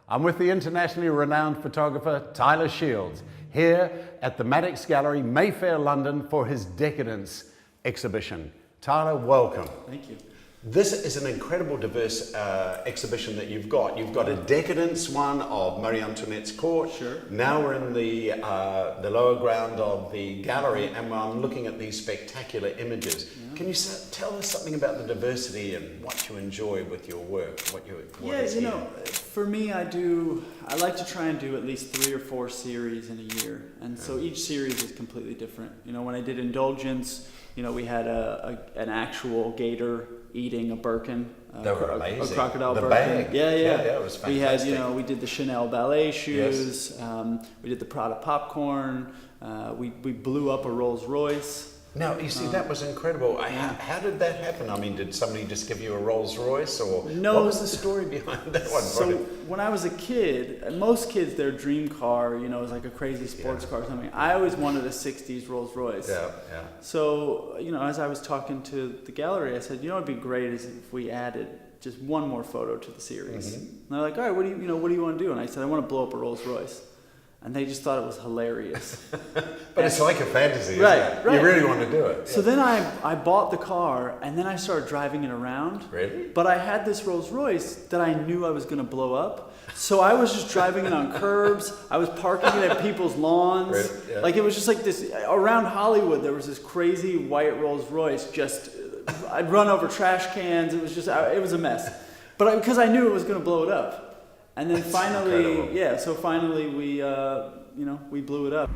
I'm with the internationally renowned photographer Tyler Shields here at the Maddox Gallery, Mayfair, London, for his Decadence exhibition. Tyler, welcome. Thank you. This is an incredible diverse exhibition that you've got. You've got a Decadence one of Marie Antoinette's court. Sure. Now we're in the lower ground of the gallery, and I'm looking at these spectacular images. Yeah. Can you tell us something about the diversity and what you enjoy with your work? For me, I like to try and do at least 3 or 4 series in a year, and so each series is completely different. You know, when I did Indulgence, we had an actual gator eating a Birkin, they were amazing. A crocodile the Birkin. Bag. Yeah, it was fantastic. We had, we did the Chanel ballet shoes. Yes. We did the Prada popcorn. We blew up a Rolls Royce. Now, you see, that was incredible. How did that happen? I mean, did somebody just give you a Rolls Royce, or no, what was the story behind that one? So when I was a kid, most kids, their dream car, is like a crazy sports car or something. I always wanted a 60s Rolls Royce. Yeah. So, as I was talking to the gallery, I said, it'd be great is if we added just one more photo to the series. Mm-hmm. And they're like, all right, what do you want to do? And I said, I want to blow up a Rolls Royce. And they just thought it was hilarious. But it's like a fantasy, isn't it? Right. You really want to do it. So then I bought the car, and then I started driving it around. Really? But I had this Rolls Royce that I knew I was going to blow up. So I was just driving it on curbs. I was parking it at people's lawns. Really? Yeah. Like, it was just like this. Around Hollywood, there was this crazy white Rolls Royce. I'd run over trash cans. It was a mess. But because I knew it was going to blow it up. And then finally we blew it up.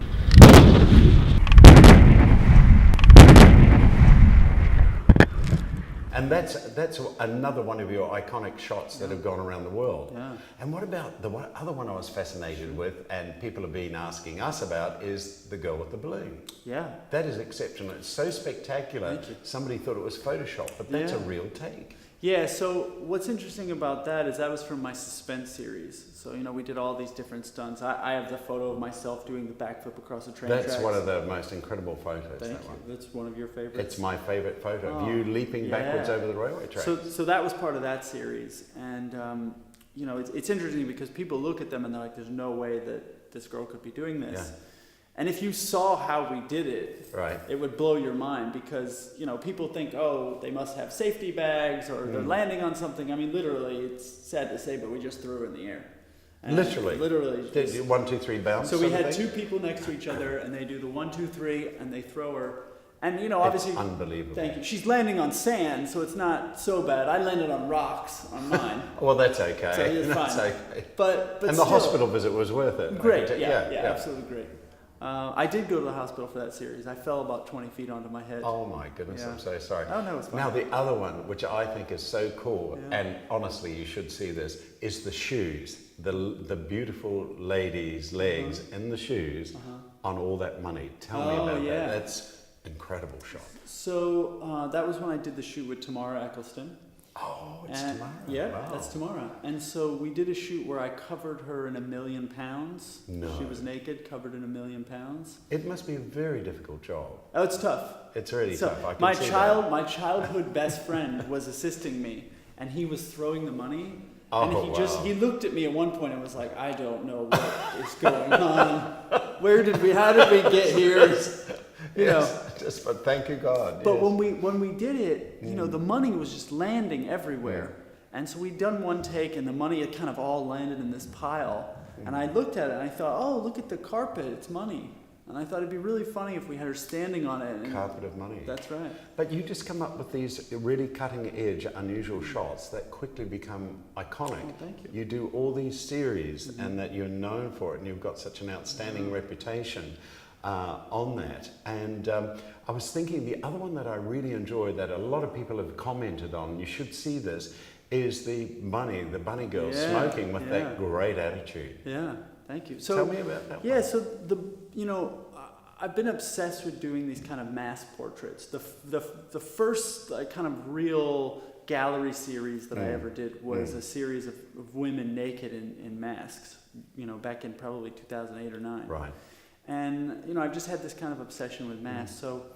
And that's another one of your iconic shots that have gone around the world. Yeah. And what about the other one I was fascinated with, and people have been asking us about, is the girl with the balloon. Yeah. That is exceptional. It's so spectacular. Thank you. Somebody thought it was Photoshop, but that's a real take. Yeah, so what's interesting about that is that was from my suspense series. So, we did all these different stunts. I have the photo of myself doing the backflip across the train tracks. That's one of the most incredible photos, Thank that you. one. That's one of your favorites? It's my favorite photo of you leaping backwards over the railway tracks. So that was part of that series. And, it's interesting because people look at them and they're like, there's no way that this girl could be doing this. Yeah. And if you saw how we did it, right, it would blow your mind because, people think, oh, they must have safety bags or they're landing on something. I mean, literally, it's sad to say, but we just threw her in the air. And literally? Literally. Did you 1, 2, 3 bounce? So we had 2 people next to each other and they do the 1, 2, 3 and they throw her. And, obviously. It's unbelievable. Thank you. She's landing on sand, so it's not so bad. I landed on rocks on mine. Well, that's okay. So it's that's fine. okay. But and still, the hospital visit was worth it. Great. Yeah, absolutely great. I did go to the hospital for that series. I fell about 20 feet onto my head. Oh my goodness, I'm so sorry. Oh no, it's fine. Now the other one, which I think is so cool, and honestly you should see this, is the shoes. The beautiful lady's legs in the shoes on all that money. Tell me about that. That's incredible shot. So that was when I did the shoot with Tamara Eccleston. Oh, it's Tamara. Yeah, wow. That's Tamara. And so we did a shoot where I covered her in $1 million. No. She was naked, covered in $1 million. It must be a very difficult job. Oh, it's tough. It's really tough. I can my see my childhood best friend was assisting me, and he was throwing the money. And he looked at me at one point and was like, I don't know what is going on. How did we get here? But thank you God. But when we did it, the money was just landing everywhere. Yeah. And so we'd done one take and the money had kind of all landed in this pile. And I looked at it and I thought, oh, look at the carpet, it's money. And I thought it'd be really funny if we had her standing on it. Carpet of money. That's right. But you just come up with these really cutting edge, unusual shots that quickly become iconic. Oh, thank you. You do all these series and that you're known for it, and you've got such an outstanding reputation on that. And I was thinking the other one that I really enjoy that a lot of people have commented on, you should see this, is the bunny girl smoking with that great attitude. Yeah. Thank you. So tell me about that. Yeah, so I've been obsessed with doing these kind of mass portraits. The first kind of real gallery series that I ever did was a series of women naked in masks. Back in probably 2008 or 9. Right. And I've just had this kind of obsession with masks. So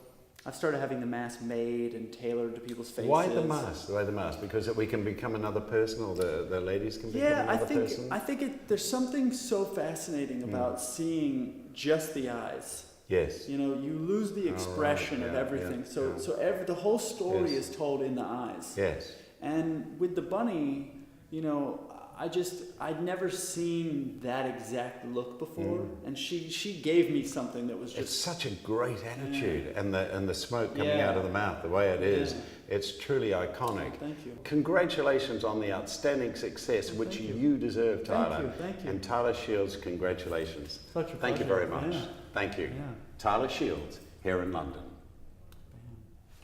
I've started having the mask made and tailored to people's faces. Why the mask? Why the mask? Because we can become another person, or the ladies can become another person? I think there's something so fascinating about seeing just the eyes. Yes. You know, you lose the expression of everything. So the whole story is told in the eyes. Yes. And with the bunny, you know, I'd never seen that exact look before, and she gave me something that was just. It's such a great attitude, and the smoke coming out of the mouth, the way it is, it's truly iconic. Thank you. Congratulations on the outstanding success, which you deserve, Tyler. Thank you. And Tyler Shields, congratulations. Such a Thank you pleasure. very much. Yeah. Thank you. Yeah. Tyler Shields, here in London.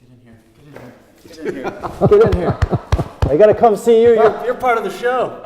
Get in here. Get in here. Get in here. I gotta come see you. You're part of the show.